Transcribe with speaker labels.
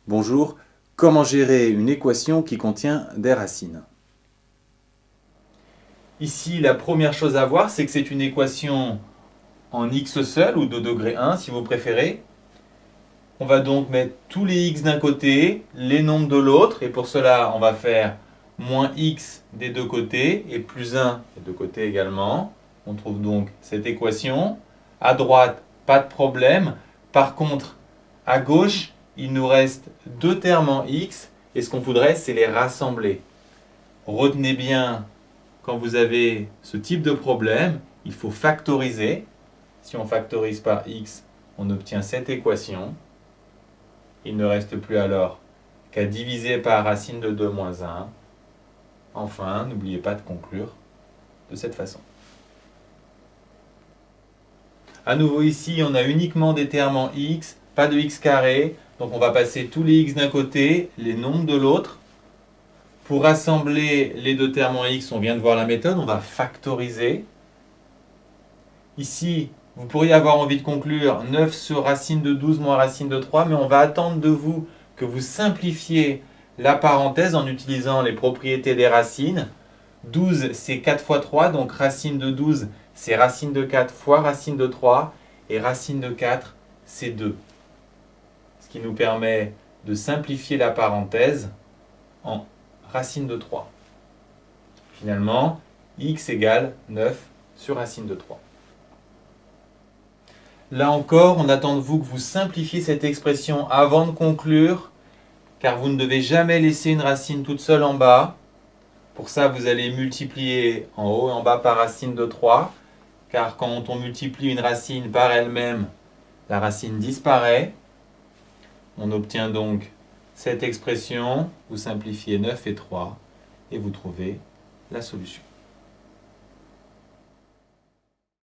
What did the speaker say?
Speaker 1: Bonjour, comment gérer une équation qui contient des racines? Ici, la première chose à voir, c'est que c'est une équation en x seul ou de degré 1 si vous préférez. On va donc mettre tous les x d'un côté, les nombres de l'autre, et pour cela, on va faire moins x des deux côtés et plus 1 des deux côtés également. On trouve donc cette équation. À droite, pas de problème. Par contre, à gauche, il nous reste deux termes en x, et ce qu'on voudrait, c'est les rassembler. Retenez bien, quand vous avez ce type de problème, il faut factoriser. Si on factorise par x, on obtient cette équation. Il ne reste plus alors qu'à diviser par racine de 2 moins 1. Enfin, n'oubliez pas de conclure de cette façon. À nouveau ici, on a uniquement des termes en x, pas de x carré. Donc on va passer tous les x d'un côté, les nombres de l'autre. Pour rassembler les deux termes en x, on vient de voir la méthode, on va factoriser. Ici, vous pourriez avoir envie de conclure 9 sur racine de 12 moins racine de 3, mais on va attendre de vous que vous simplifiez la parenthèse en utilisant les propriétés des racines. 12, c'est 4 fois 3, donc racine de 12, c'est racine de 4 fois racine de 3, et racine de 4, c'est 2. Ce qui nous permet de simplifier la parenthèse en racine de 3. Finalement, x égale 9 sur racine de 3. Là encore, on attend de vous que vous simplifiez cette expression avant de conclure, car vous ne devez jamais laisser une racine toute seule en bas. Pour ça, vous allez multiplier en haut et en bas par racine de 3, car quand on multiplie une racine par elle-même, la racine disparaît. On obtient donc cette expression, vous simplifiez 9 et 3, et vous trouvez la solution.